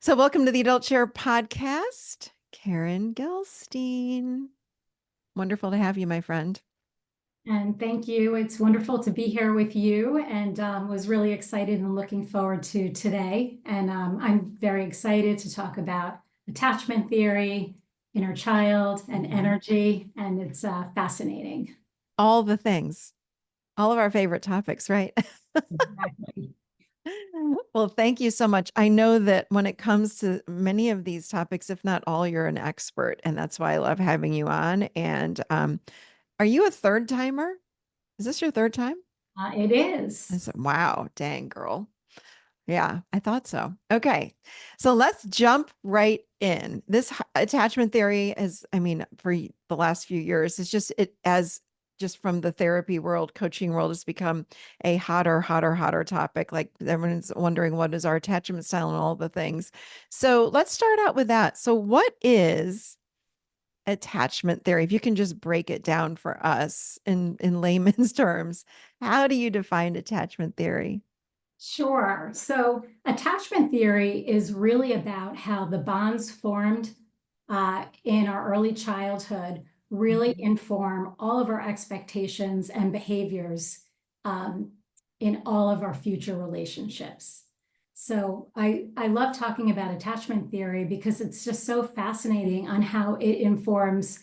So, welcome to the Adult Chair podcast, Karen Gelstein. Wonderful to have you, my friend. And thank you. It's wonderful to be here with you, and was really excited and looking forward to today. And I'm very excited to talk about attachment theory, inner child, and energy. And it's fascinating. All the things, all of our favorite topics, right? Exactly. Well, thank you so much. I know that when it comes to many of these topics, if not all, you're an expert, and that's why I love having you on. And are you a third timer? Is this your third time? It is. I said, wow, dang girl. Yeah, I thought so. Okay. So let's jump right in. This attachment theory is, I mean, for the last few years, it's just, it as just from the therapy world, coaching world, has become a hotter topic. Like everyone's wondering what is our attachment style and all the things. So let's start out with that. So, what is attachment theory? If you can just break it down for us in layman's terms, how do you define attachment theory? Sure. So attachment theory is really about how the bonds formed in our early childhood really Mhm. inform all of our expectations and behaviors um, in all of our future relationships. So I love talking about attachment theory because it's just so fascinating on how it informs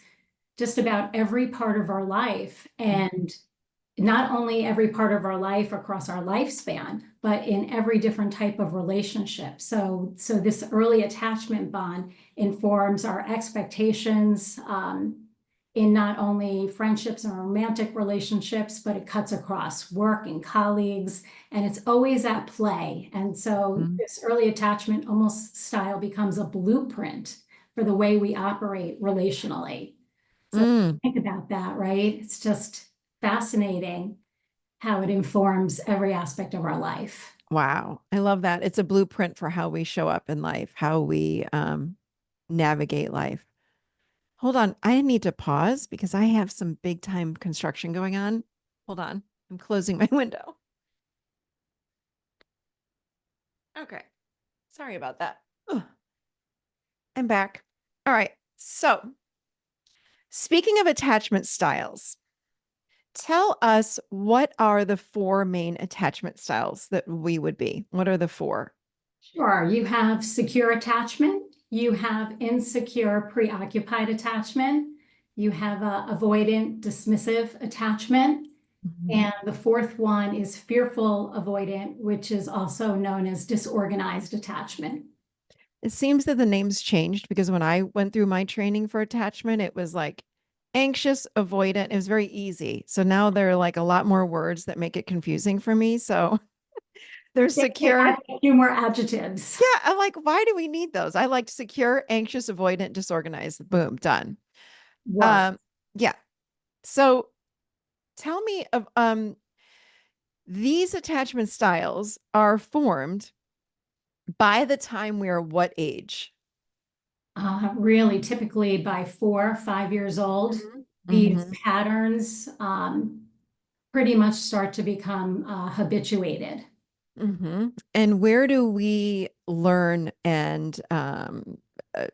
just about every part of our life, and not only every part of our life across our lifespan, but in every different type of relationship. So this early attachment bond informs our expectations in not only friendships and romantic relationships, but it cuts across work and colleagues, and it's always at play. And so Mhm. this early attachment almost style becomes a blueprint for the way we operate relationally. So Mm. think about that, right? It's just fascinating how it informs every aspect of our life. Wow. I love that. It's a blueprint for how we show up in life, how we navigate life. Hold on. I need to pause because I have some big time construction going on. Hold on. I'm closing my window. Okay. Sorry about that. Ugh. I'm back. All right. So, speaking of attachment styles, tell us what are the four main attachment styles that we would be? What are the four? Sure, you have secure attachment, you have insecure preoccupied attachment, you have avoidant dismissive attachment, Mhm. and the fourth one is fearful avoidant, which is also known as disorganized attachment. It seems that the names changed because when I went through my training for attachment, it was like anxious, avoidant. It was very easy. So now there are like a lot more words that make it confusing for me. So there's They secure. add a few more adjectives. Yeah, I'm like, why do we need those? I liked secure, anxious, avoidant, disorganized. Boom, done. Work. Um, yeah. So tell me of these attachment styles are formed by the time we're what age? Really, typically by 4 or 5 years old, these Mhm. patterns pretty much start to become habituated. And where do we learn and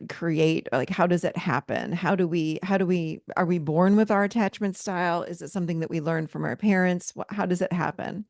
create? Like, how does it happen? Are we born with our attachment style? Is it something that we learn from our parents? How does it happen?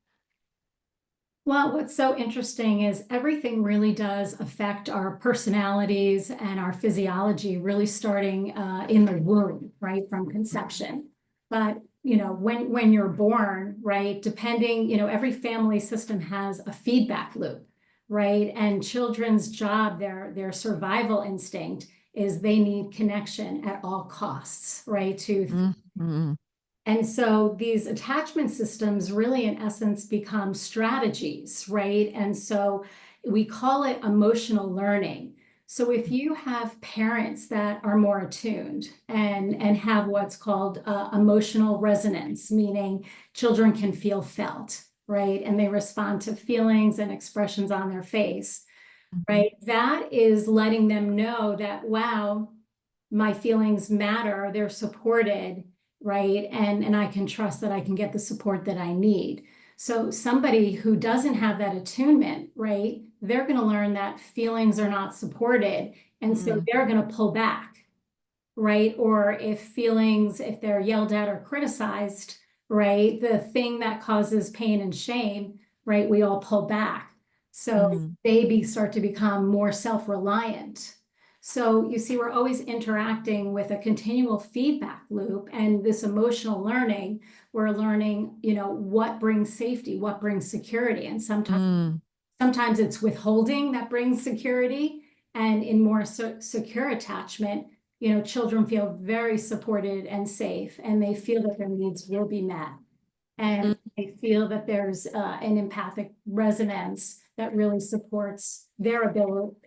Well, what's so interesting is everything really does affect our personalities and our physiology, really starting in the womb, right, from conception. But when you're born, right, depending, every family system has a feedback loop, right, and children's job, their survival instinct is they need connection at all costs, right, to Mhm. and so these attachment systems really, in essence, become strategies, right? And so we call it emotional learning. So if you have parents that are more attuned and have what's called emotional resonance, meaning children can feel felt, right? And they respond to feelings and expressions on their face, Mhm. right? That is letting them know that, wow, my feelings matter, they're supported, right? And I can trust that I can get the support that I need. So somebody who doesn't have that attunement, right, they're going to learn that feelings are not supported. And so Mm, they're going to pull back, right? Or if they're yelled at or criticized, right, the thing that causes pain and shame, right, we all pull back. So mm, they start to become more self-reliant. So you see, we're always interacting with a continual feedback loop, and this emotional learning, we're learning, what brings safety, what brings security. And mm, sometimes it's withholding that brings security. And in more secure attachment, children feel very supported and safe, and they feel that their needs will be met. mm, And they feel that there's an empathic resonance that really supports their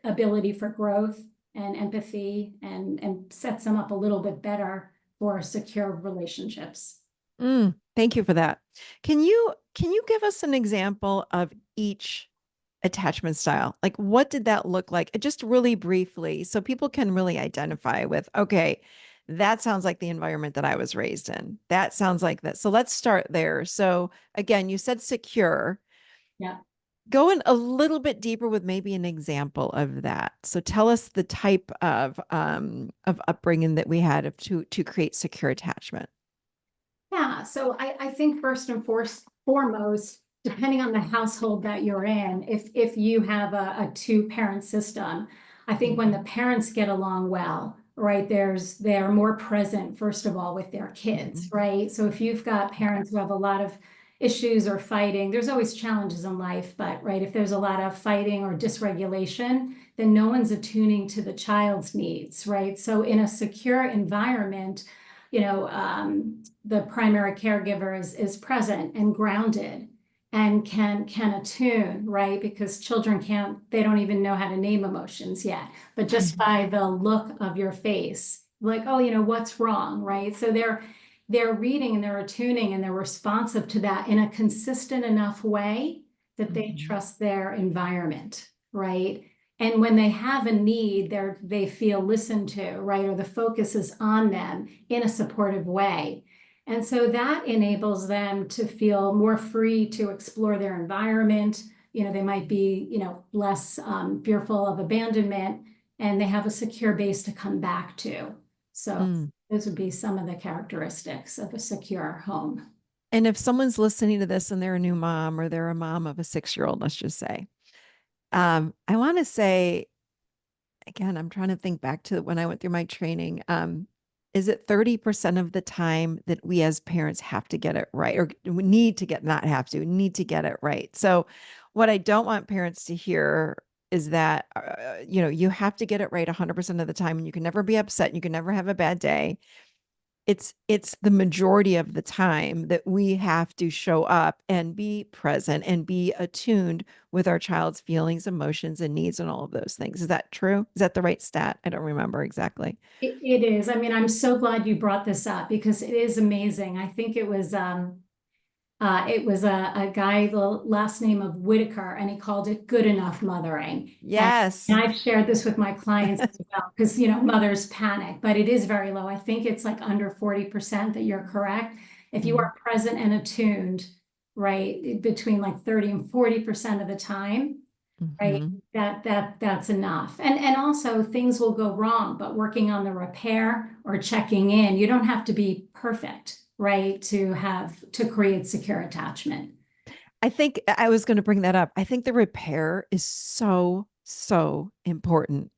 ability for growth and empathy, and sets them up a little bit better for secure relationships. mm. Thank you for that. Can you give us an example of each attachment style? Like what did that look like? Just really briefly, so people can really identify with, okay, that sounds like the environment that I was raised in. That sounds like that. So let's start there. So again, you said secure. Yeah. Go in a little bit deeper with maybe an example of that. So tell us the type of upbringing that we had to create secure attachment. Yeah, so I think first and foremost, depending on the household that you're in, if you have a two-parent system, I think when the Mhm, parents get along well, right, they're more present, first of all, with their kids, mhm, right? So if you've got parents who have a lot of issues or fighting, there's always challenges in life, but right, if there's a lot of fighting or dysregulation, then no one's attuning to the child's needs, right? So in a secure environment, the primary caregiver is present and grounded and can attune, right? Because children they don't even know how to name emotions yet, but just mhm, by the look of your face, like, oh, what's wrong, right? So they're reading and they're attuning and they're responsive to that in a consistent enough way that they mhm, trust their environment, right? And when they have a need, they feel listened to, right? Or the focus is on them in a supportive way. And so that enables them to feel more free to explore their environment. They might be, less fearful of abandonment, and they have a secure base to come back to. So mm. those would be some of the characteristics of a secure home. And if someone's listening to this and they're a new mom or they're a mom of a 6-year-old, let's just say, I want to say again, I'm trying to think back to when I went through my training. Is it 30% of the time that we as parents have to get it right, or we need to get, not have to, need to get it right? So, what I don't want parents to hear is that, you have to get it right 100% of the time and you can never be upset. And you can never have a bad day. It's the majority of the time that we have to show up and be present and be attuned with our child's feelings, emotions, and needs, and all of those things. Is that true? Is that the right stat? I don't remember exactly. It is. I mean, I'm so glad you brought this up because it is amazing. I think it was a guy, the last name of Whitaker, and he called it good enough mothering. And Yes. I've shared this with my clients as well, because, mothers panic, but it is very low. I think it's like under 40% that you're correct. If you Mm, are present and attuned, right, between like 30 and 40% of the time, right, mhm. that's enough. And also things will go wrong, but working on the repair or checking in, you don't have to be perfect, right, to create secure attachment. I think I was going to bring that up. I think the repair is so, so important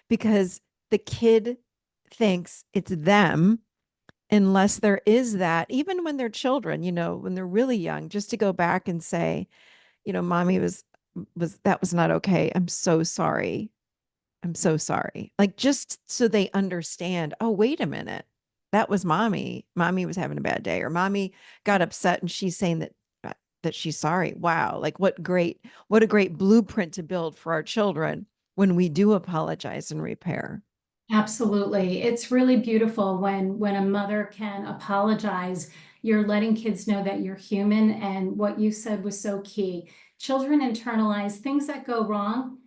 because the kid thinks it's them unless there is that, even when they're children, when they're really young, just to go back and say, mommy was that was not okay. I'm so sorry. I'm so sorry. Like just so they understand, oh, wait a minute. That was mommy. Mommy was having a bad day, or mommy got upset and she's saying that she's sorry. Wow. Like what a great blueprint to build for our children when we do apologize and repair. Absolutely. It's really beautiful when a mother can apologize. You're letting kids know that you're human, and what you said was so key. Children internalize things that go wrong.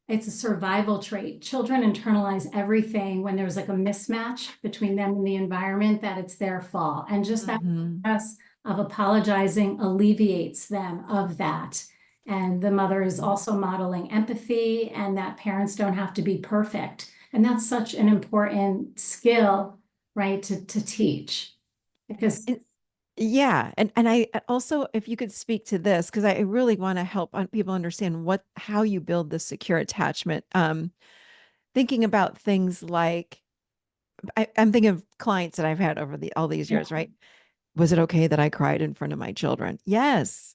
It's a survival trait. Children internalize everything when there's like a mismatch between them and the environment, that it's their fault. And just that Mhm. process of apologizing alleviates them of that. And the mother is also modeling empathy and that parents don't have to be perfect. And that's such an important skill, right, to teach. Because And yeah, and I also, if you could speak to this, because I really want to help people understand how you build the secure attachment. Thinking about things like I'm thinking of clients that I've had over all these yeah, years, right? Was it okay that I cried in front of my children? Yes.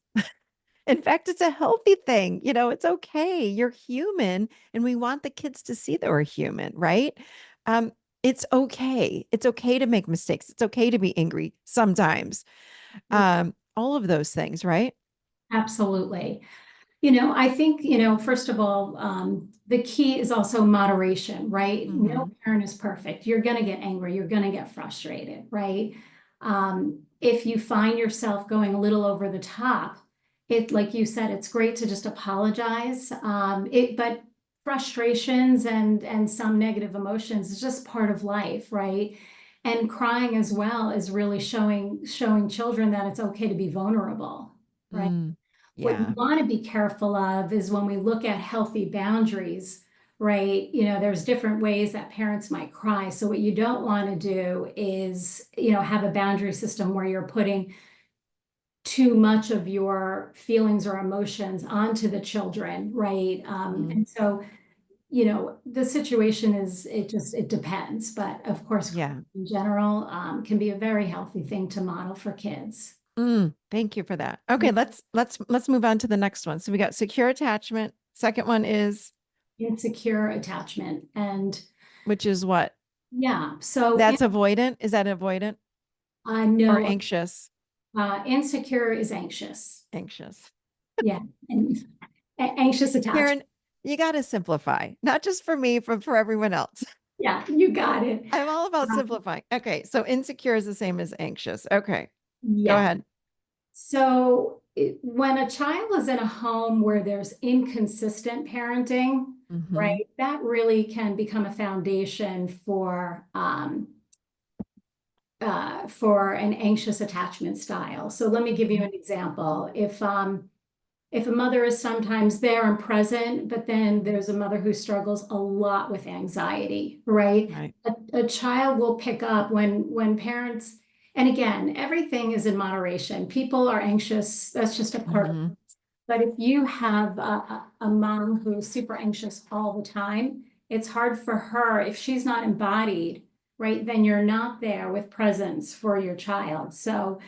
In fact, it's a healthy thing. It's okay. You're human, and we want the kids to see that we're human, right? Um, it's okay. It's okay to make mistakes. It's okay to be angry sometimes. All of those things, right? absolutely. I think, first of all, the key is also moderation, right? No Mm-hmm. parent is perfect. You're going to get angry. You're going to get frustrated, right? If you find yourself going a little over the top, like you said, it's great to just apologize. But frustrations and some negative emotions is just part of life, right? And crying as well is really showing children that it's okay to be vulnerable, right? Mm, What you yeah. want to be careful of is when we look at healthy boundaries, right? There's different ways that parents might cry. So what you don't want to do is, have a boundary system where you're putting too much of your feelings or emotions onto the children, right? Mm, And so, the situation it depends. But of course, yeah. in general, can be a very healthy thing to model for kids. Thank you for that. Okay, let's move on to the next one. So we got secure attachment. Second one is, Insecure attachment. And which is what? yeah, so That's avoidant. Is that avoidant or no, anxious? insecure is anxious. Anxious. Yeah, and anxious attachment. Karen, you got to simplify, not just for me, but for everyone else. Yeah, you got it. I'm all about Um, simplifying. Okay, so insecure is the same as anxious. Okay, go yeah. ahead. So when a child is in a home where there's inconsistent parenting, Mm-hmm. right, that really can become a foundation for an anxious attachment style. So let me give you Mm-hmm. an example. If a mother is sometimes there and present, but then there's a mother who struggles a lot with anxiety, right? Right. A child will pick up when parents, and again, everything is in moderation. People are anxious. That's just a part of Mm-hmm. it. But if you have a mom who's super anxious all the time, it's hard for her if she's not embodied, right? Then you're not there with presence for your child. So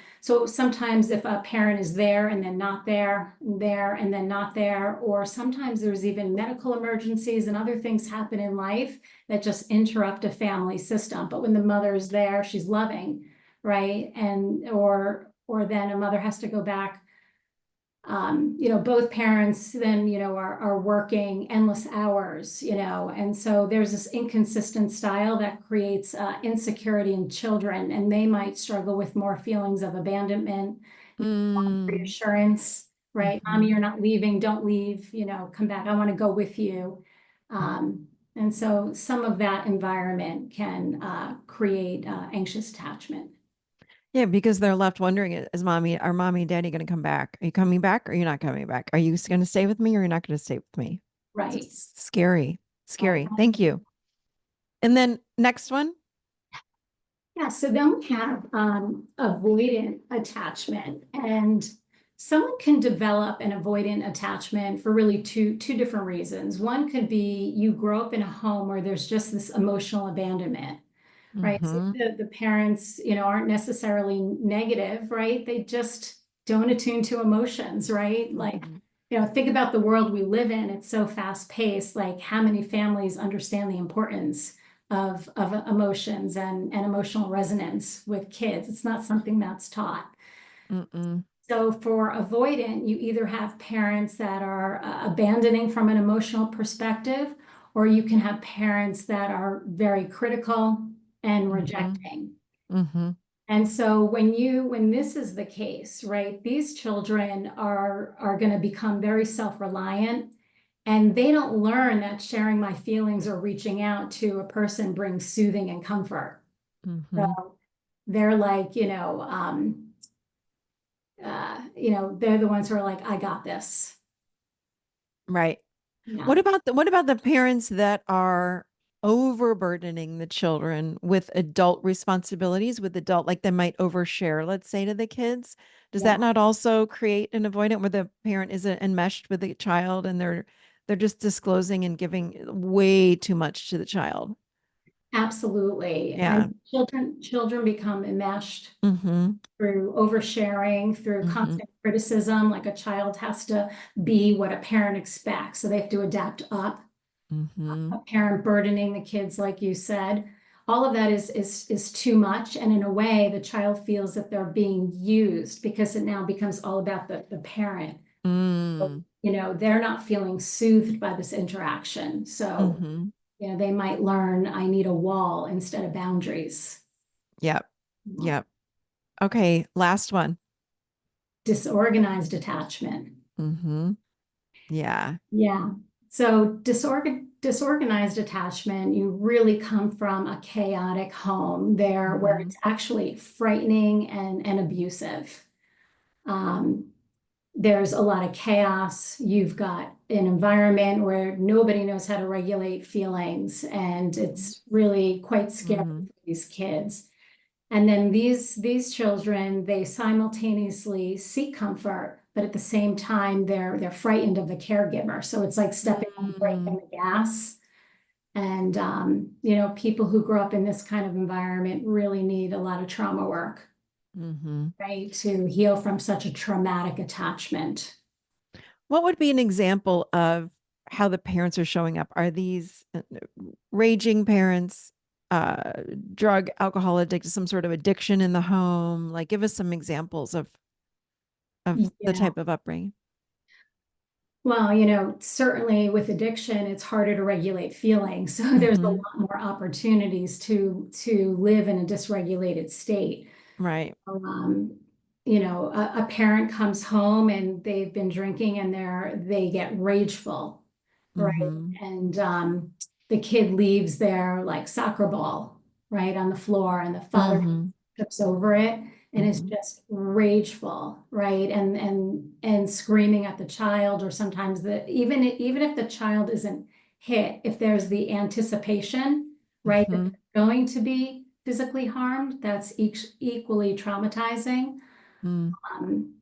sometimes if a parent is there and then not there, there and then not there, or sometimes there's even medical emergencies and other things happen in life that just interrupt a family system. But when the mother is there, she's loving, right? And or then a mother has to go back. Both parents then, are working endless hours, and so there's this inconsistent style that creates insecurity in children, and they might struggle with more feelings of abandonment, Mm, reassurance, right? Mommy, mm-hmm. you're not leaving, don't leave, come back, I want to go with you. And so some of that environment can create anxious attachment. Yeah, because they're left wondering, are mommy and daddy going to come back? Are you coming back or are you not coming back? Are you going to stay with me or you're not going to stay with me? So Right. it's scary. Right. Scary. Thank you. And then next one. Yeah, so then we have avoidant attachment, and someone can develop an avoidant attachment for really two different reasons. One could be you grow up in a home where there's just this emotional abandonment, right? So Mm-hmm. the parents, aren't necessarily negative, right? They just don't attune to emotions, right? Like, Mm-hmm. think about the world we live in. It's so fast paced. Like, how many families understand the importance of emotions and emotional resonance with kids? It's not something that's taught. Mm-mm. So for avoidant, you either have parents that are abandoning from an emotional perspective, or you can have parents that are very critical and Mm-hmm. rejecting. Mm-hmm. And so when this is the case, right, these children are going to become very self-reliant, and they don't learn that sharing my feelings or reaching out to a person brings soothing and comfort. Mm-hmm. So they're like, they're the ones who are like, I got this. Right. Yeah. What about the parents that are overburdening the children with adult responsibilities, with adult, like they might overshare, let's say, to the kids? Does Yeah. that not also create an avoidant where the parent isn't enmeshed with the child and they're just disclosing and giving way too much to the child? Absolutely. Yeah. And children become enmeshed Mm-hmm. through oversharing, through Mm-hmm. constant criticism, like a child has to be what a parent expects. So they have to adapt up. Mm-hmm. A parent burdening the kids, like you said. All of that is too much. And in a way, the child feels that they're being used because it now becomes all about the parent. So, Mm. they're not feeling soothed by this interaction. So, Mm-hmm. they might learn I need a wall instead of boundaries. Yep. Yep. Okay, last one. Disorganized attachment. Mm-hmm. Yeah. Yeah. So disorganized attachment, you really come from a chaotic home there where Mm-hmm. it's actually frightening and abusive. Um, there's a lot of chaos. You've got an environment where nobody knows how to regulate feelings, and it's really quite scary Mm-hmm. for these kids. And then these children, they simultaneously seek comfort, but at the same time, they're frightened of the caregiver. So it's like stepping on the brake Mm-hmm. and the gas. And people who grow up in this kind of environment really need a lot of trauma work, Mm-hmm. right, to heal from such a traumatic attachment. What would be an example of how the parents are showing up? Are these raging parents, uh, drug, alcohol addicted, some sort of addiction in the home? Like, give us some examples of the Yeah. type of upbringing. Well, certainly with addiction, it's harder to regulate feelings. So there's a Mm-hmm. lot more opportunities to live in a dysregulated state. Right. Um, a parent comes home and they've been drinking and they get rageful, right? Mm-hmm. And the kid leaves their like soccer ball right on the floor, and the father Mm-hmm. trips over it and is Mm-hmm. just rageful, right? And screaming at the child, or sometimes even if the child isn't hit, if there's the anticipation, right, that Mm-hmm. they're going to be physically harmed, that's equally traumatizing. Mm-hmm. Um,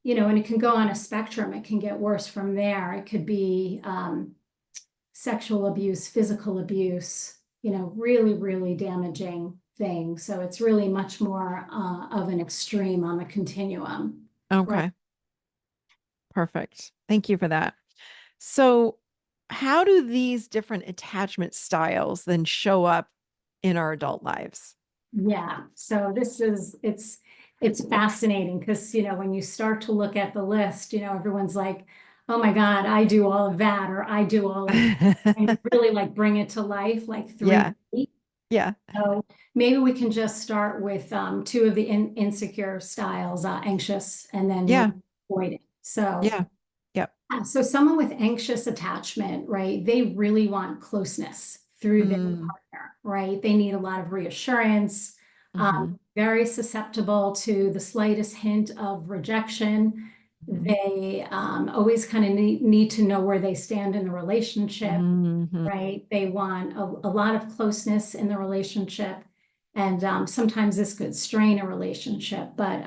and it can go on a spectrum. It can get worse from there. It could be sexual abuse, physical abuse, really, really damaging things. So it's really much more of an extreme on the continuum, right? Okay. Perfect. Thank you for that. So, how do these different attachment styles then show up in our adult lives? Yeah. So it's fascinating because when you start to look at the list, everyone's like, oh my God, I do all of that, or I do all of, and you really like bring it to life, like Yeah. 3D. Yeah. So maybe we can just start with two of the insecure styles, anxious and then Yeah. avoidant. So, Yeah. Yep. someone with anxious attachment, right? They really want closeness through their Mm, partner, right? They need a lot of reassurance, mm-hmm, very susceptible to the slightest hint of rejection. mm-hmm, They always kind of need to know where they stand in the relationship, mm-hmm, right? They want a lot of closeness in the relationship. And sometimes this could strain a relationship. But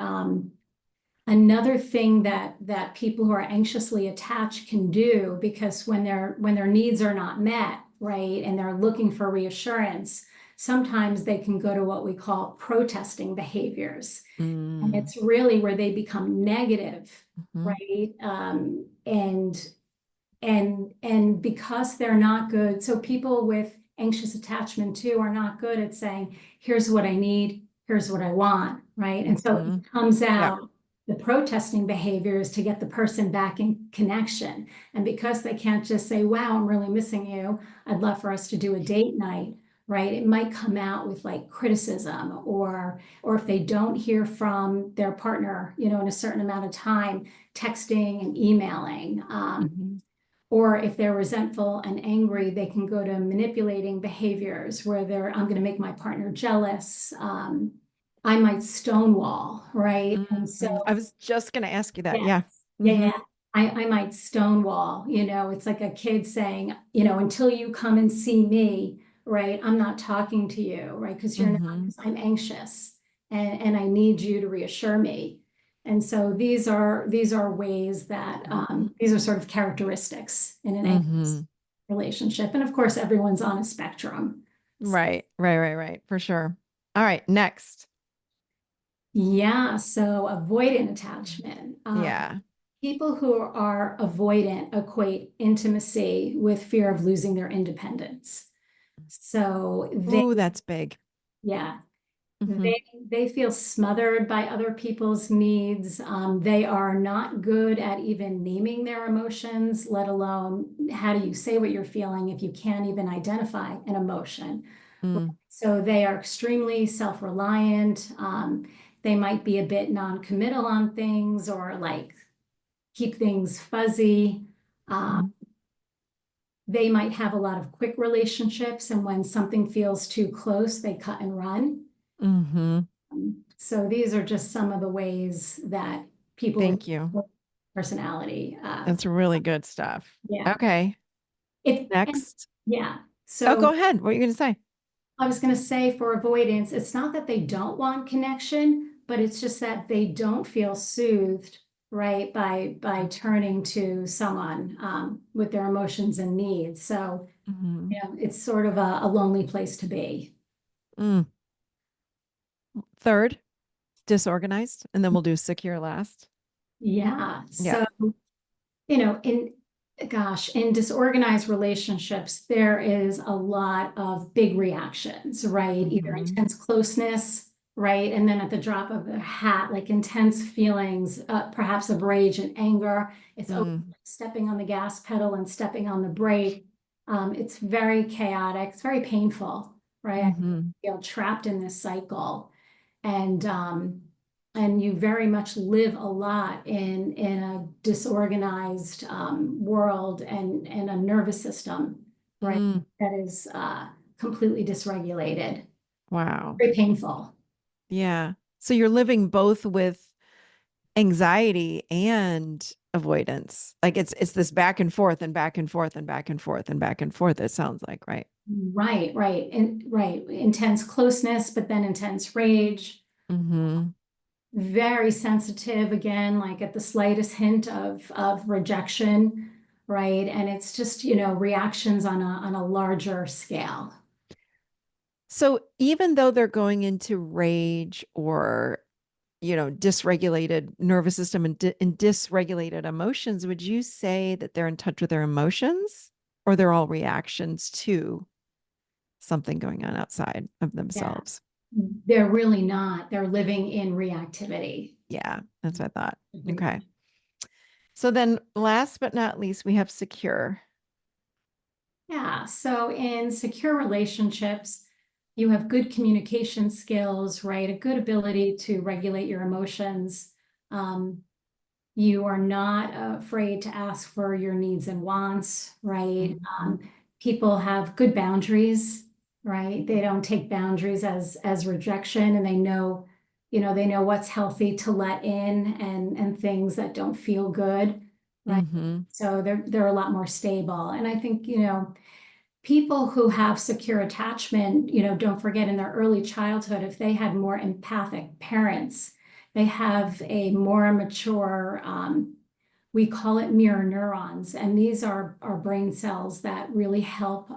another thing that people who are anxiously attached can do, because when their needs are not met, right, and they're looking for reassurance, sometimes they can go to what we call protesting behaviors. And mm, it's really where they become negative, mm-hmm, right? And because they're not good, so people with anxious attachment too are not good at saying, here's what I need, here's what I want, right? And so it mm-hmm. comes Yep. out, the protesting behavior is to get the person back in connection. And because they can't just say, wow, I'm really missing you, I'd love for us to do a date night, right? It might come out with like criticism, or if they don't hear from their partner, in a certain amount of time, texting and emailing. Mm-hmm, Or if they're resentful and angry, they can go to manipulating behaviors where I'm going to make my partner jealous. I might stonewall, right? And so, Mhm. I was just going to ask you that. yeah, Yeah. yeah, Hmm. yeah. I might stonewall, it's like a kid saying, until you come and see me, right? I'm not talking to you, right? Because you're not, Hmm. because I'm anxious and I need you to reassure me. And so these are ways that these are sort of characteristics in an anxious Hmm. relationship. And of course, everyone's on a spectrum. Right, right, right, right, for sure. All right, next. Yeah, so avoidant attachment. Yeah. People who are avoidant equate intimacy with fear of losing their independence. So Ooh, that's big. yeah, Hmm. they feel smothered by other people's needs. They are not good at even naming their emotions, let alone how do you say what you're feeling if you can't even identify an emotion. Mm. So they are extremely self-reliant. They might be a bit non-committal on things or like keep things fuzzy. Um, Mm. they might have a lot of quick relationships, and when something feels too close, they cut and run. Hmm. So these are just some of the ways that people Thank you. with personality, That's really good stuff. yeah, Okay, and next. yeah. Oh, So go ahead. What are you going to say? I was going to say for avoidance, it's not that they don't want connection, but it's just that they don't feel soothed, right, by turning to someone with their emotions and needs. So, Hmm. it's sort of a lonely place to be. Mm. Third, disorganized, and then we'll do secure last. Yeah. Yeah. So, in gosh, in disorganized relationships, there is a lot of big reactions, right? Either Hmm. intense closeness, right? And then at the drop of a hat, like intense feelings, perhaps of rage and anger. It's Mm. stepping on the gas pedal and stepping on the brake. It's very chaotic. It's very painful, right? I Hmm. feel trapped in this cycle. And you very much live a lot in a disorganized world and a nervous system, right? Mm. That is completely dysregulated. Wow. Very painful. Yeah. So you're living both with anxiety and avoidance. Like it's this back and forth and back and forth and back and forth and back and forth, it sounds like, right? Right, right, and right. Intense closeness, but then intense rage. Hmm. Very sensitive again, like at the slightest hint of rejection, right? And it's just, reactions on a larger scale. So even though they're going into rage or, dysregulated nervous system and dysregulated emotions, would you say that they're in touch with their emotions or they're all reactions to something going on outside of Yeah, themselves? they're really not. They're living in reactivity. Yeah, that's what I thought. Agree. Okay. So then last but not least, we have secure. Yeah, so in secure relationships, you have good communication skills, right? A good ability to regulate your emotions. Um, You are not afraid to ask for your needs and wants, right? Mhm. People have good boundaries, right? They don't take boundaries as rejection, and they know what's healthy to let in and things that don't feel good, right? Mhm. So they're a lot more stable. And I think, people who have secure attachment, don't forget in their early childhood, if they had more empathic parents, they have a more mature, we call it mirror neurons. And these are brain cells that really help.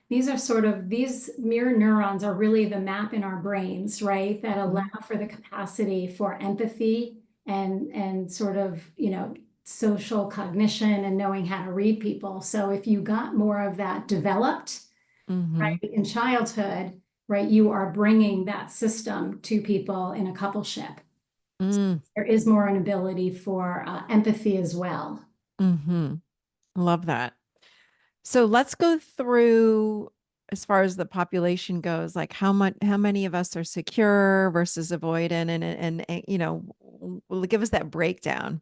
These mirror neurons are really the map in our brains, right? That allow Mhm. for the capacity for empathy and sort of, social cognition and knowing how to read people. So if you got more of that developed, Mhm. right, in childhood, right, you are bringing that system to people in a coupleship. Mm. There is more an ability for empathy as well. Mhm. Love that. So let's go through as far as the population goes, like how many of us are secure versus avoidant and give us that breakdown.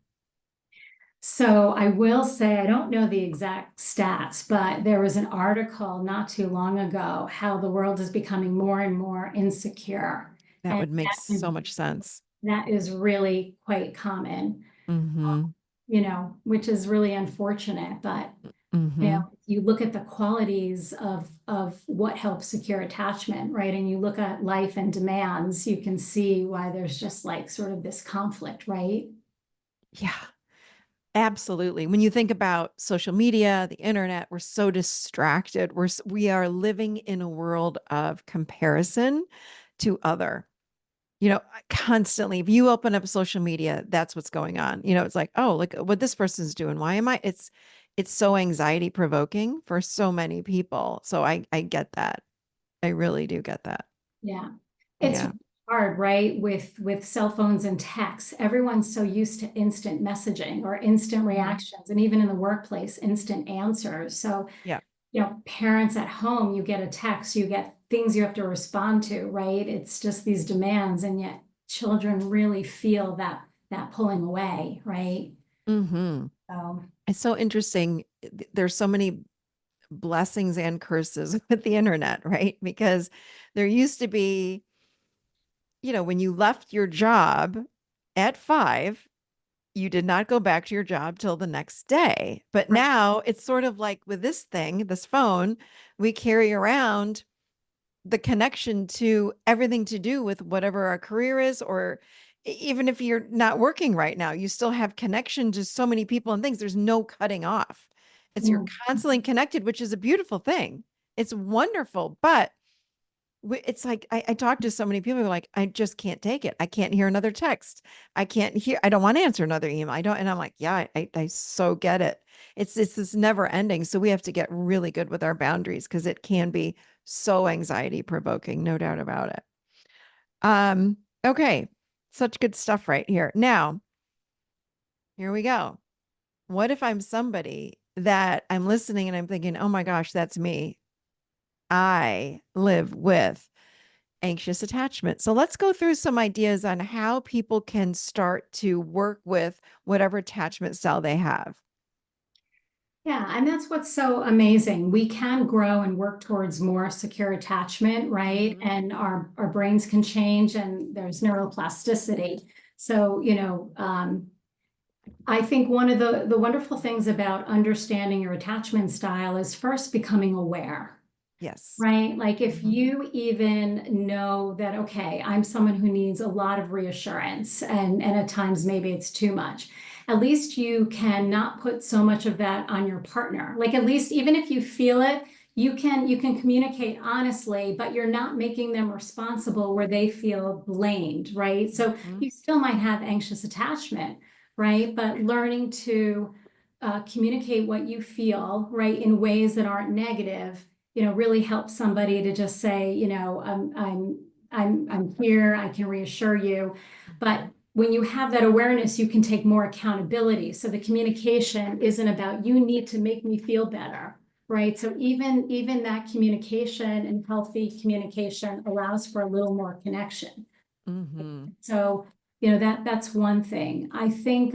So I will say, I don't know the exact stats, but there was an article not too long ago how the world is becoming more and more insecure. That And would make so much sense. that is really quite common, Mm-hmm. which is really unfortunate. But, Mm-hmm. if you look at the qualities of what helps secure attachment, right? And you look at life and demands, you can see why there's just like sort of this conflict, right? Yeah, absolutely. When you think about social media, the internet, we're so distracted. We are living in a world of comparison to other. Constantly, if you open up social media, that's what's going on. It's like, oh, look at what this person's doing. Why am I? It's so anxiety provoking for so many people. So I get that. I really do get that. Yeah. It's Yeah. hard, right? With cell phones and texts, everyone's so used to instant messaging or instant Mhm. reactions, and even in the workplace, instant answers. So, Yeah. parents at home, you get a text, you get things you have to respond to, right? It's just these demands, and yet children really feel that pulling away, right? Hmm. So, It's so interesting. There's so many blessings and curses with the internet, right? Because there used to be, when you left your job at 5, you did not go back to your job till the next day. But right. now it's sort of like with this thing, this phone, we carry around the connection to everything to do with whatever our career is, or even if you're not working right now, you still have connection to so many people and things. There's no cutting off. You're Mm. constantly connected, which is a beautiful thing. It's wonderful, but it's like I talk to so many people who are like, I just can't take it. I can't hear another text. I don't want to answer another email. I don't. And I'm like, yeah, I so get it. It's this never ending. So we have to get really good with our boundaries because it can be so anxiety provoking, no doubt about it. Okay. Such good stuff right here. Now, here we go. What if I'm somebody that I'm listening and I'm thinking, oh my gosh, that's me. I live with anxious attachment. So let's go through some ideas on how people can start to work with whatever attachment style they have. Yeah, and that's what's so amazing. We can grow and work towards more secure attachment, right? Hmm. And our brains can change, and there's neuroplasticity. So, I think one of the wonderful things about understanding your attachment style is first becoming aware, Yes. right? Like if Hmm. you even know that, okay, I'm someone who needs a lot of reassurance, and at times maybe it's too much. At least you can not put so much of that on your partner. Like at least even if you feel it, you can communicate honestly, but you're not making them responsible where they feel blamed, right? So Hmm. you still might have anxious attachment, right? But learning to communicate what you feel, right, in ways that aren't negative, really helps somebody to just say, I'm here, I can reassure you. But when you have that awareness, you can take more accountability. So the communication isn't about you need to make me feel better, right? So even that communication and healthy communication allows for a little more connection. Hmm. So, that's one thing. I think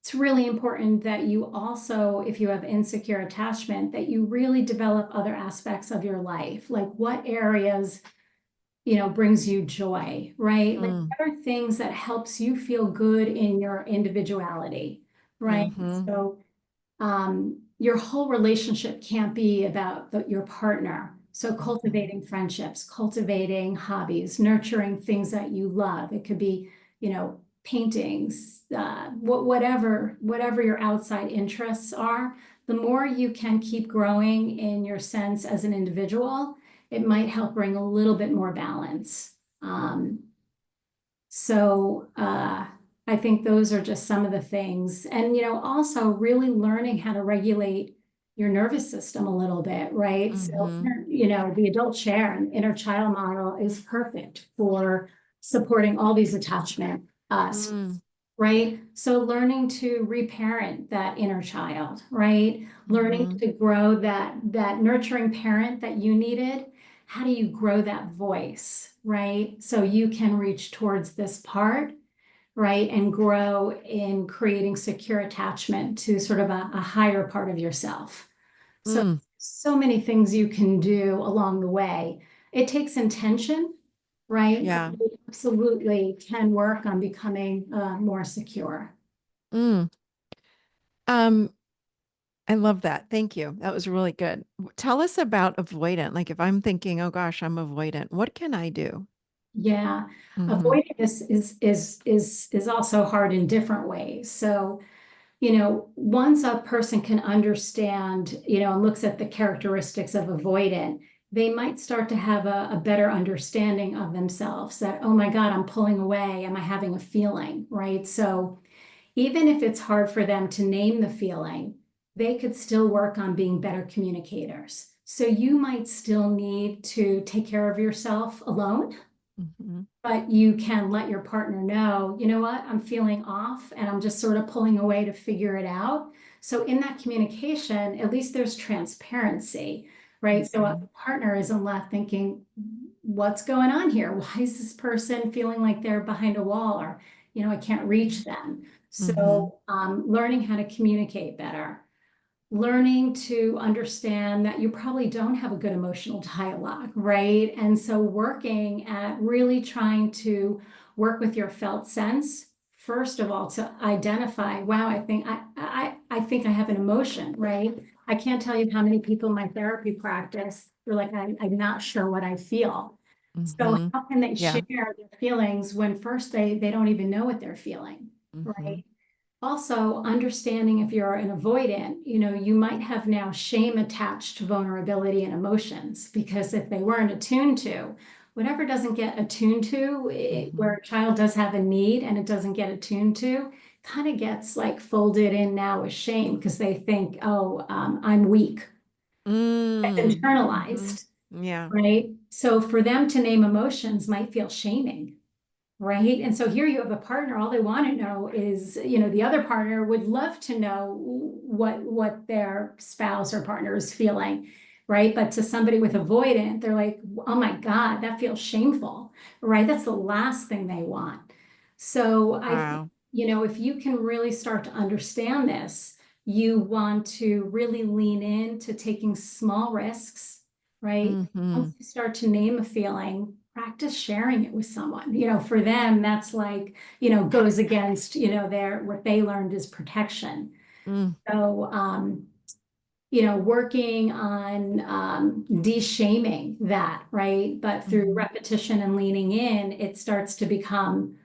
it's really important that you also, if you have insecure attachment, that you really develop other aspects of your life. Like what areas, brings you joy, right? Like Mm. what are things that helps you feel good in your individuality, right? Hmm. So your whole relationship can't be about your partner. So Hmm. cultivating friendships, cultivating hobbies, nurturing things that you love. It could be, paintings, whatever your outside interests are. The more you can keep growing in your sense as an individual, it might help bring a little bit more balance. So I think those are just some of the things. And, also really learning how to regulate your nervous system a little bit, right? So, Hmm. the adult share and inner child model is perfect for supporting all these attachment, Mm. right? So learning to reparent that inner child, right? Learning Hmm. to grow that nurturing parent that you needed. How do you grow that voice, right? So you can reach towards this part, right? And grow in creating secure attachment to sort of a higher part of yourself. So, Mm. so many things you can do along the way. It takes intention, right? But Yeah. we absolutely can work on becoming more secure. Mm. Um, I love that. Thank you. That was really good. Tell us about avoidant. Like if I'm thinking, oh gosh, I'm avoidant, what can I do? Yeah, Mm-hmm. avoiding this is also hard in different ways. So, once a person can understand, and looks at the characteristics of avoidant, they might start to have a better understanding of themselves that, oh my God, I'm pulling away. Am I having a feeling? Right. So even if it's hard for them to name the feeling, they could still work on being better communicators. So you might still need to take care of yourself alone, Mm-hmm. but you can let your partner know, you know what, I'm feeling off and I'm just sort of pulling away to figure it out. So in that communication, at least there's transparency, right? So a Mm-hmm. partner isn't left thinking, what's going on here? Why is this person feeling like they're behind a wall or, I can't reach them? Mm-hmm. So learning how to communicate better, learning to understand that you probably don't have a good emotional dialogue, right? And so working at really trying to work with your felt sense, first of all, to identify, wow, I think I have an emotion, right? I can't tell you how many people in my therapy practice, they're like, I'm not sure what I feel. So Mm-hmm. how can they share Yeah. their feelings when first they don't even know what they're feeling, Mm-hmm. right? Also, understanding if you're an avoidant, you might have now shame attached to vulnerability and emotions because if they weren't attuned to, whatever doesn't get attuned to, Mm-hmm. where a child does have a need and it doesn't get attuned to, kind of gets like folded in now as shame because they think, oh, I'm weak. It's Mm. Mm-hmm. internalized, Yeah. right? So for them to name emotions might feel shaming. Right. And so here you have a partner, all they want to know is, the other partner would love to know what their spouse or partner is feeling. Right. But to somebody with avoidant, they're like, oh my God, that feels shameful. Right. That's the last thing they want. So I think, Wow. if you can really start to understand this, you want to really lean into taking small risks, right? Mm-hmm. Once you start to name a feeling, practice sharing it with someone. For them, that's like, goes against, their what they learned is protection. Mm. So, working on de-shaming that, right? But through Mm-hmm. repetition and leaning in, it starts to become,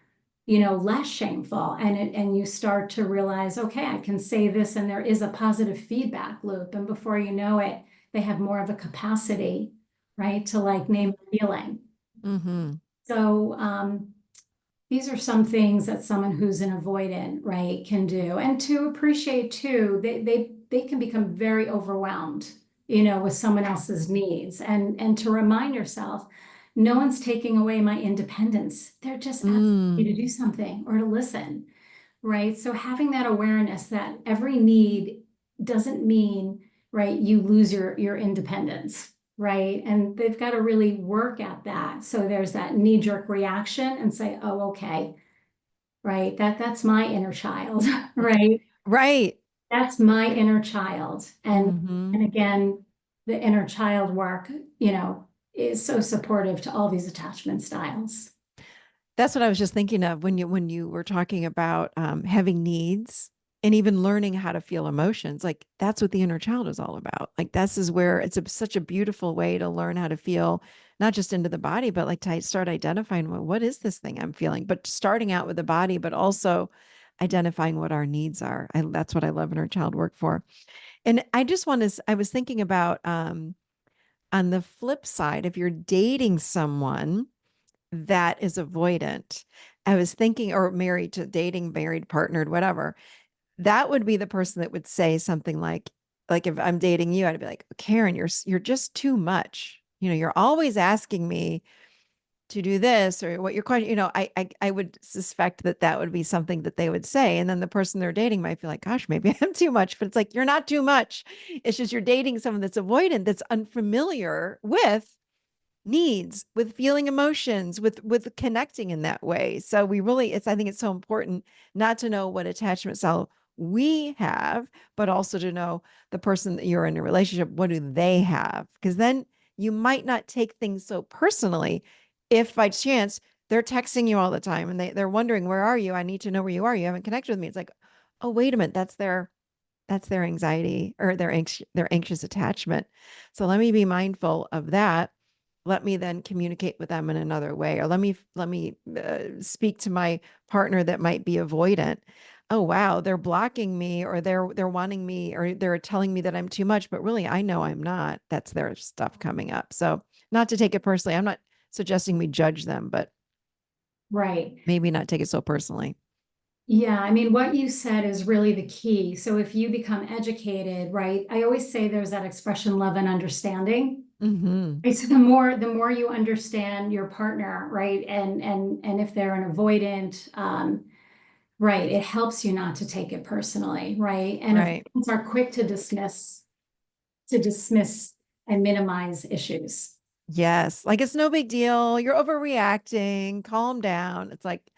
less shameful. And you start to realize, okay, I can say this and there is a positive feedback loop. And before you know it, they have more of a capacity, right, to like name a feeling. Mm-hmm. So these are some things that someone who's an avoidant, right, can do. And to appreciate too, they can become very overwhelmed, with someone else's needs. And to remind yourself, no one's taking away my independence. They're just asking me Mm. to do something or to listen, right? So having that awareness that every need doesn't mean, right, you lose your independence, right? And they've got to really work at that. So there's that knee-jerk reaction and say, oh, okay, right, that's my inner child, right? Right. That's my inner child. And Mm-hmm. and again, the inner child work, is so supportive to all these attachment styles. That's what I was just thinking of when you were talking about having needs and even learning how to feel emotions. Like that's what the inner child is all about. Like this is where it's such a beautiful way to learn how to feel, not just into the body, but like to start identifying what is this thing I'm feeling. But starting out with the body, but also identifying what our needs are. That's what I love inner child work for. And I just want to. I was thinking about on the flip side, if you're dating someone that is avoidant. I was thinking, or married to dating, married, partnered, whatever. That would be the person that would say something like if I'm dating you, I'd be like, Karen, you're just too much. You're always asking me to do this or what your question. I would suspect that that would be something that they would say, and then the person they're dating might feel like, gosh, maybe I'm too much. But it's like you're not too much. It's just you're dating someone that's avoidant, that's unfamiliar with needs, with feeling emotions, with connecting in that way. So we really it's I think it's so important not to know what attachment style we have, but also to know the person that you're in a relationship, what do they have? Because then you might not take things so personally if by chance they're texting you all the time and they're wondering, where are you? I need to know where you are. You haven't connected with me. It's like, oh, wait a minute. That's their anxiety or their anxious attachment. So let me be mindful of that. Let me then communicate with them in another way, or let me speak to my partner that might be avoidant. Oh wow, they're blocking me, or they're wanting me, or they're telling me that I'm too much, but really I know I'm not. That's their stuff coming up. So not to take it personally. I'm not suggesting we judge them, but Right. maybe not take it so personally. Yeah, I mean, what you said is really the key. So if you become educated, right? I always say there's that expression, love and understanding. Mm-hmm. Right, so the more you understand your partner, right? And if they're an avoidant, right, it helps you not to take it personally, right? And Right. avoidants are quick to dismiss and minimize issues. Yes. Like it's no big deal. You're overreacting. Calm down. It's like,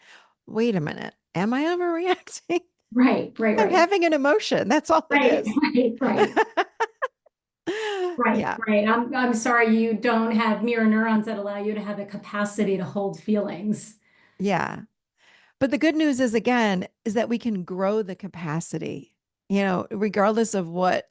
wait a minute. Am I overreacting? Right, right, I'm right. having an emotion. That's all it Right, is. right, right, right, Yeah. right. I'm sorry you don't have mirror neurons that allow you to have the capacity to hold feelings. Yeah. But the good news is, again, is that we can grow the capacity. Regardless of what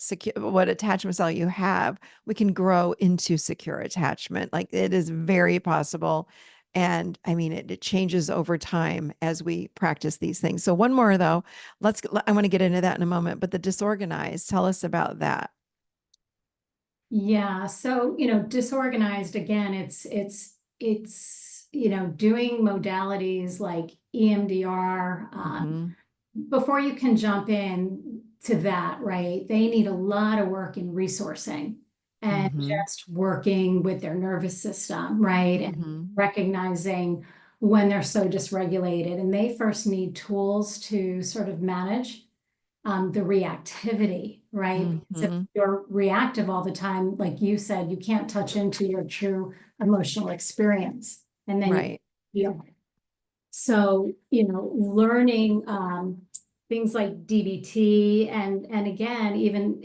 attachment style you have, we can grow into secure attachment. Like it is very possible. And I mean, it changes over time as we practice these things. So one more though, I want to get into that in a moment, but the disorganized, tell us about that. Yeah, so disorganized again, it's doing modalities like EMDR. Mm-hmm. Before you can jump in to that, right? They need a lot of work in resourcing and Mm-hmm. just working with their nervous system, right? And Mm-hmm. recognizing when they're so dysregulated. And they first need tools to sort of manage the reactivity, right? Because if Mm-hmm. you're reactive all the time, like you said, you can't touch into your true emotional experience. And then Right. you feel. So, learning things like DBT and again, even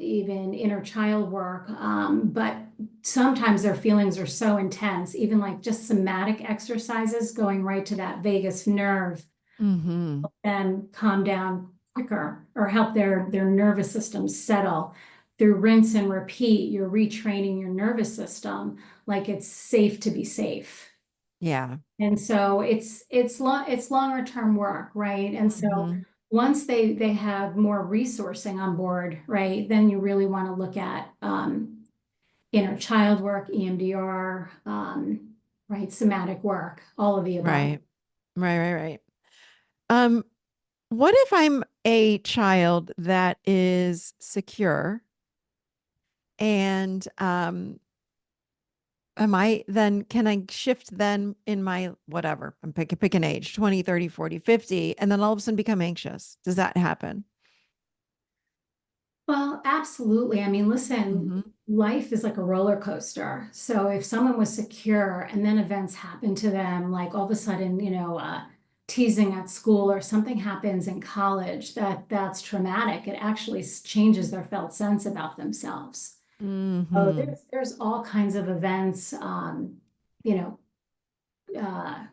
inner child work. But sometimes their feelings are so intense, even like just somatic exercises going right to that vagus nerve Mm-hmm. and calm down quicker or help their nervous system settle. Through rinse and repeat, you're retraining your nervous system like it's safe to be safe. Yeah. And so it's longer term work, right? And so Mm-hmm. once they have more resourcing on board, right, then you really want to look at inner child work, EMDR, right, somatic work, all of the above. Right. Right. Right. Right. Um, what if I'm a child that is secure and can I shift then in my whatever, pick an age, 20, 30, 40, 50, and then all of a sudden become anxious? Does that happen? Well, absolutely. I mean, listen, Mm-hmm. life is like a roller coaster. So if someone was secure and then events happen to them, like all of a sudden, teasing at school or something happens in college, that's traumatic. It actually changes their felt sense about themselves. So Mm-hmm. there's all kinds of events, you know, uh,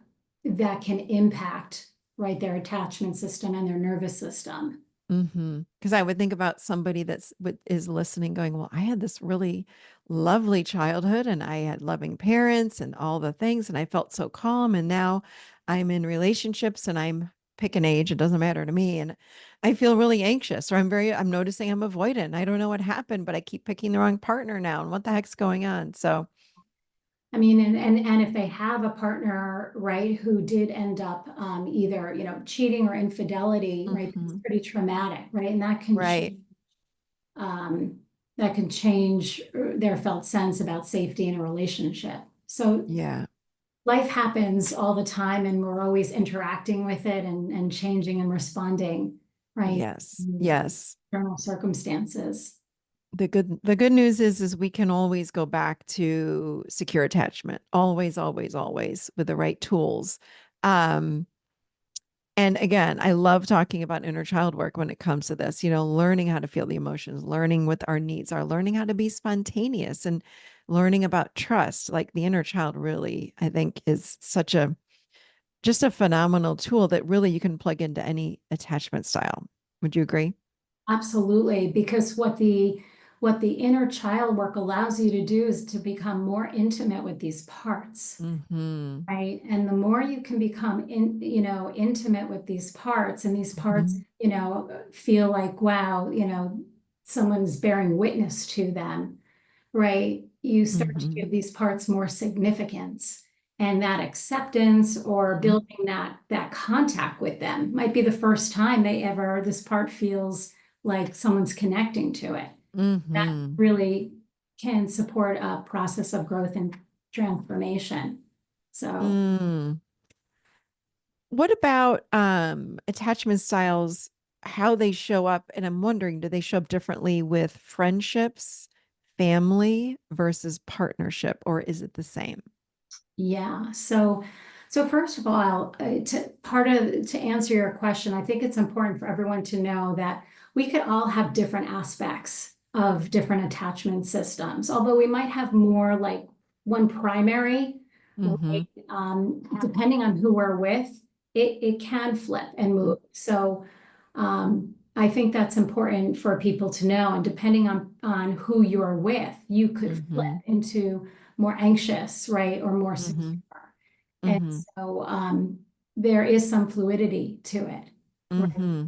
that can impact, right, their attachment system and their nervous system. Mm-hmm. Because I would think about somebody is listening, going, "Well, I had this really lovely childhood, and I had loving parents, and all the things, and I felt so calm. And now I'm in relationships, and I'm pick an age; it doesn't matter to me, and I feel really anxious, or I'm noticing I'm avoidant. I don't know what happened, but I keep picking the wrong partner now, and what the heck's going on?" So, I mean, and if they have a partner, right, who did end up either, cheating or infidelity, right, it's mhm. pretty traumatic, right? And Right, um, that can change their felt sense about safety in a relationship. So yeah, life happens all the time and we're always interacting with it and changing and responding, right? yes, To yes. external circumstances. The good news is we can always go back to secure attachment. Always, always, always with the right tools. Um, and again, I love talking about inner child work when it comes to this, learning how to feel the emotions, learning what our needs are, learning how to be spontaneous and learning about trust, like the inner child really, I think is such a just a phenomenal tool that really you can plug into any attachment style. Would you agree? Absolutely, because what the inner child work allows you to do is to become more intimate with these parts. Mm-hmm. Right. And the more you can become intimate with these parts, and these parts, Mm-hmm. feel like, wow, someone's bearing witness to them, right? You start to Mm-hmm. give these parts more significance, and that acceptance or Mm-hmm. building that contact with them might be the first time this part feels like someone's connecting to it. That Mm-hmm. really can support a process of growth and transformation. So Mm. What about attachment styles, how they show up? And I'm wondering, do they show up differently with friendships, family versus partnership, or is it the same? yeah, so first of all, to answer your question, I think it's important for everyone to know that we could all have different aspects of different attachment systems, although we might have more like one primary, Mm-hmm. right? Depending on who we're with, it can flip and move. So I think that's important for people to know. And depending on who you're with, you could flip Mm-hmm. into more anxious, right? Or more Mm-hmm. secure. And Mm-hmm. so there is some fluidity to it, right? Mm-hmm.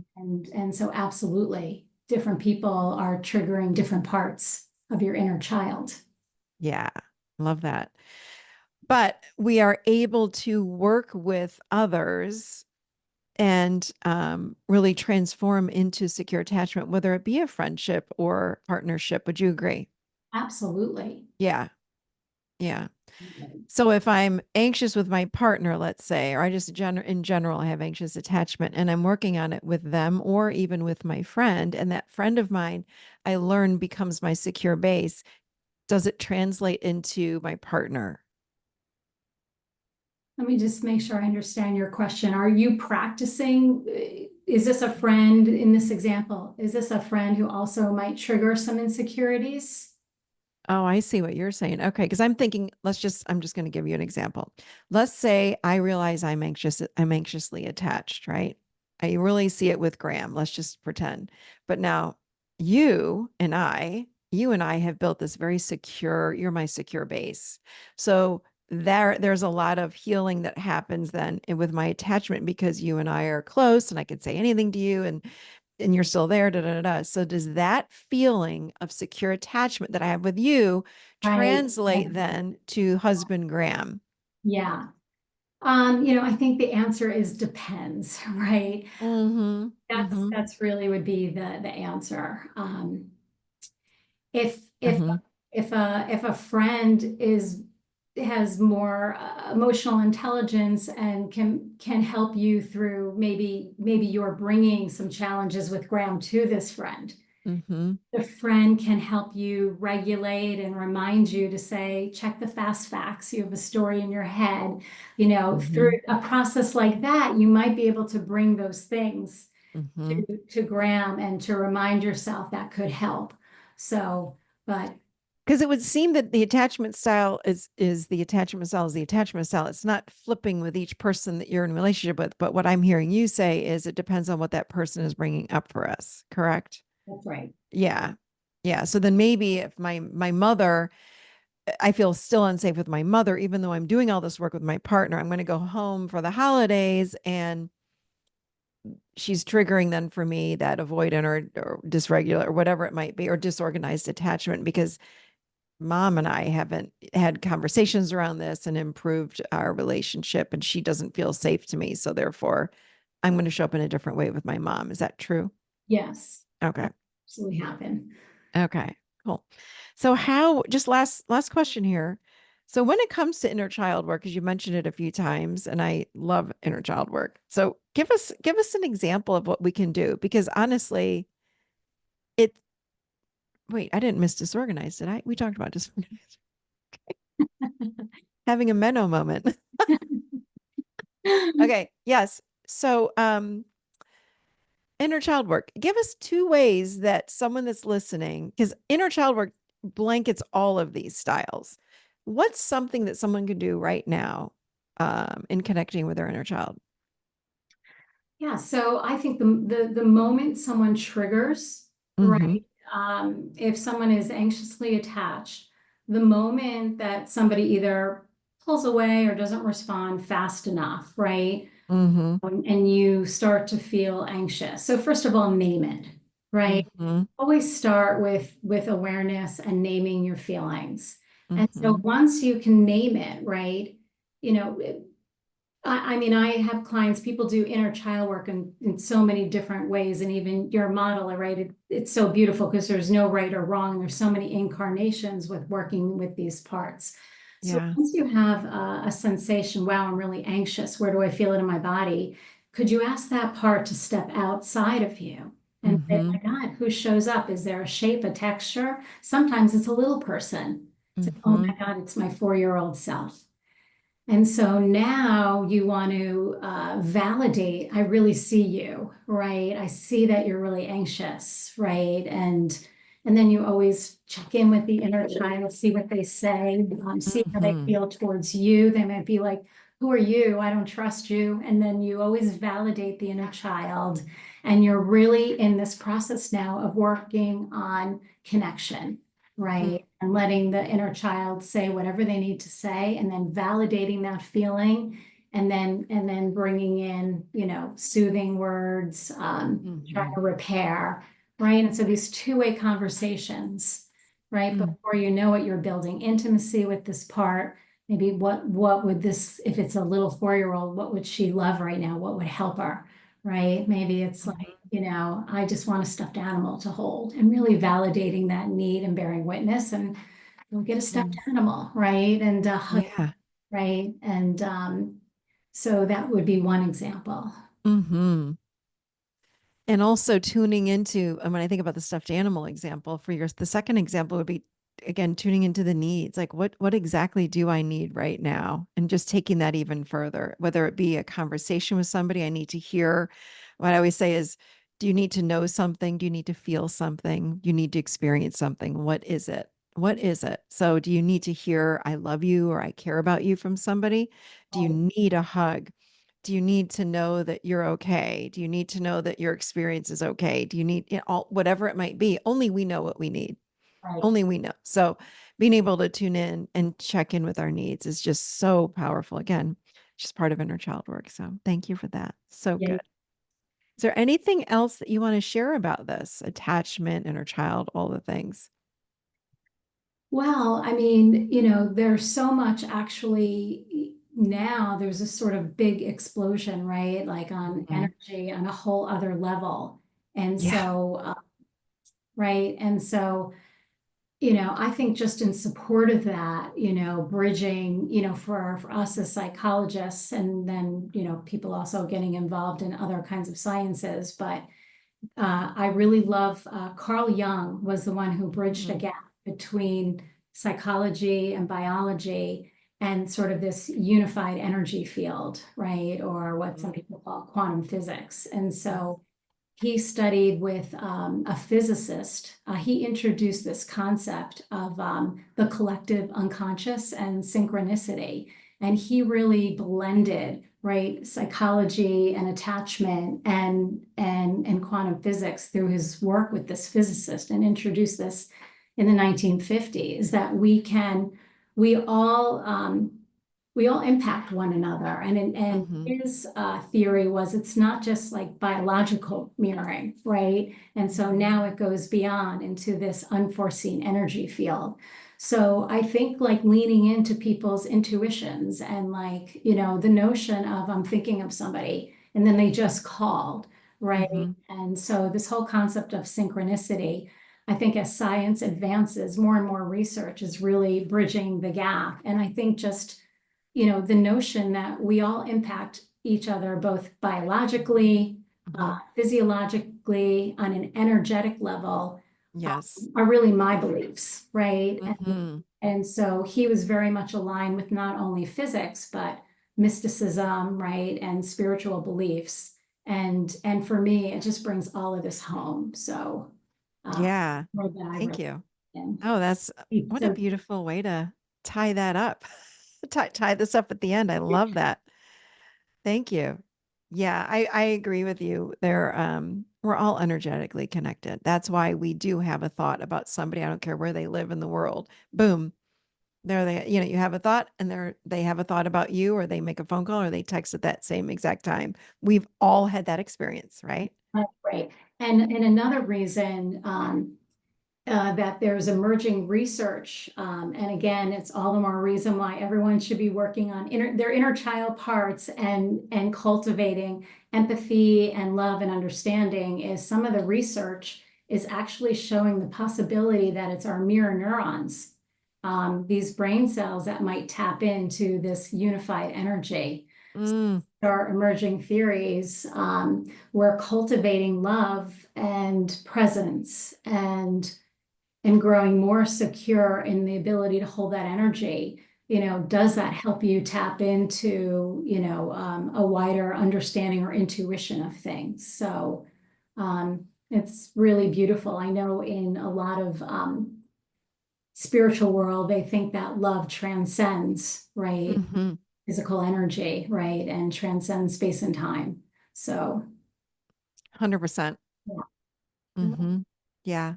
And so absolutely, different people are triggering different parts of your inner child. Yeah, love that. But we are able to work with others and really transform into secure attachment, whether it be a friendship or partnership. Would you agree? Absolutely. Yeah. Yeah. So if I'm anxious with my partner, let's say, or I just in general, I have anxious attachment and I'm working on it with them or even with my friend, and that friend of mine I learn becomes my secure base, does it translate into my partner? Let me just make sure I understand your question. Are you practicing? Is this a friend in this example? Is this a friend who also might trigger some insecurities? Oh, I see what you're saying. Okay, because I'm thinking, I'm just going to give you an example. Let's say I realize I'm anxiously attached, right? I really see it with Graham. Let's just pretend. But now you and I have built this very secure, you're my secure base. So there's a lot of healing that happens then with my attachment because you and I are close and I can say anything to you and you're still there, da, da, da, da. So does that feeling of secure attachment that I have with you Right. translate then to husband Graham? Yeah. I think the answer is depends, right? Mm-hmm. That's Mm-hmm. that's really would be the answer. If if Mm-hmm. if a friend has more emotional intelligence and can help you through, maybe you're bringing some challenges with Graham to this friend. Mm-hmm. The friend can help you regulate and remind you to say, check the fast facts. You have a story in your head. Through Mm-hmm. a process like that, you might be able to bring those things Mm-hmm. to Graham and to remind yourself that could help. So, but Because it would seem that the attachment style is the attachment style is the attachment style. It's not flipping with each person that you're in a relationship with. But what I'm hearing you say is it depends on what that person is bringing up for us. Correct? that's right. Yeah. Yeah. So then maybe if my mother, I feel still unsafe with my mother, even though I'm doing all this work with my partner. I'm going to go home for the holidays and she's triggering then for me that avoidant or dysregulated or whatever it might be, or disorganized attachment because mom and I haven't had conversations around this and improved our relationship. And she doesn't feel safe to me. So therefore, I'm going to show up in a different way with my mom. Is that true? Yes, Okay. absolutely happen. Okay, cool. So how, just last question here. So when it comes to inner child work, because you mentioned it a few times, and I love inner child work. So give us an example of what we can do, because honestly, it wait, I didn't miss disorganized, did I? We talked about disorganized. Having a Menno moment. Okay, yes. So inner child work. Give us two ways that someone that's listening, because inner child work blankets all of these styles. What's something that someone could do right now in connecting with their inner child? Yeah, so I think the moment someone triggers, Mm-hmm. right? If someone is anxiously attached, the moment that somebody either pulls away or doesn't respond fast enough, right? Mm-hmm. And you start to feel anxious. So first of all, name it, right? Mm-hmm. Always start with awareness and naming your feelings. And so Mm-hmm. once you can name it, right? You know, I mean, I have clients, people do inner child work in so many different ways. And even your model, right? It's so beautiful because there's no right or wrong. There's so many incarnations with working with these parts. So Yeah. once you have a sensation, wow, I'm really anxious. Where do I feel it in my body? Could you ask that part to step outside of you and say, Mm-hmm. my God, who shows up? Is there a shape, a texture? Sometimes it's a little person. It's like, oh Mm-hmm. my God, it's my 4-year-old self. And so now you want to validate, I really see you, right? I see that you're really anxious, right? And then you always check in with the inner child, see what they say, see how they Mm-hmm. feel towards you. They might be like, who are you? I don't trust you. And then you always validate the inner child. And you're really in this process now of working on connection, right? And letting the inner child say whatever they need to say, and then validating that feeling, and then bringing in, soothing words, trying Mm-hmm. to repair, right? And so these two-way conversations, right? Mm-hmm. Before you know it, you're building intimacy with this part. Maybe what would this, if it's a little 4-year-old, what would she love right now? What would help her? Right? Maybe it's like, I just want a stuffed animal to hold, and really validating that need and bearing witness, and you'll get a stuffed Mm-hmm. animal, right? And hug, Yeah. right? And so that would be one example. Mm-hmm. And also tuning into, and when I think about the stuffed animal example for yours, the second example would be again tuning into the needs. Like what exactly do I need right now? And just taking that even further, whether it be a conversation with somebody, I need to hear. What I always say is, do you need to know something? Do you need to feel something? You need to experience something. What is it? What is it? So do you need to hear I love you or I care about you from somebody? Do you Right, need a hug? Do you need to know that you're okay? Do you need to know that your experience is okay? Do you need all whatever it might be? Only we know what we need. right. Only we know. So being able to tune in and check in with our needs is just so powerful. Again, just part of inner child work. So thank you for that. So Yeah. good. Is there anything else that you want to share about this? Attachment, inner child, all the things. Well, I mean, there's so much actually now, there's a sort of big explosion, right? Like on Mhm. energy on a whole other level. And Yeah. so, right. And so, I think just in support of that, bridging, for us as psychologists, and then, people also getting involved in other kinds of sciences. But I really love Carl Jung was the one who bridged a Mhm. gap between psychology and biology and sort of this unified energy field, right? Or what some Mhm. people call quantum physics. And Yes. so he studied with a physicist. He introduced this concept of the collective unconscious and synchronicity. And he really blended, right, psychology and attachment and quantum physics through his work with this physicist, and introduced this in the 1950s, that we all we all impact one another. And Mhm. his theory was it's not just like biological mirroring, right? And so now it goes beyond into this unforeseen energy field. So I think like leaning into people's intuitions, and like, the notion of I'm thinking of somebody and then they just called, right? Mhm. And so this whole concept of synchronicity, I think as science advances, more and more research is really bridging the gap. And I think just the notion that we all impact each other both biologically, Mhm. physiologically, on an energetic level, Yes. are really my beliefs, right? Mhm. And so he was very much aligned with not only physics, but mysticism, right? And spiritual beliefs. And for me, it just brings all of this home. So, uh, Yeah. more than I Thank really, you. And Oh, that's what a so beautiful way to tie that up. Tie this up at the end. I love that. Thank you. Yeah, I agree with you. We're all energetically connected. That's why we do have a thought about somebody. I don't care where they live in the world. Boom. There they, you have a thought and they have a thought about you, or they make a phone call or they text at that same exact time. We've all had that experience, right? right. And another reason that there's emerging research, and again, it's all the more reason why everyone should be working on their inner child parts and cultivating empathy and love and understanding. Is some of the research is actually showing the possibility that it's our mirror neurons, these brain cells that might tap into this unified energy. Mm, Our emerging theories, we're cultivating love and presence and growing more secure in the ability to hold that energy. Does that help you tap into, a wider understanding or intuition of things? So it's really beautiful. I know in a lot of spiritual world, they think that love transcends, right? hmm Physical energy, right? And transcends space and time. So 100%. yeah. hmm Yeah.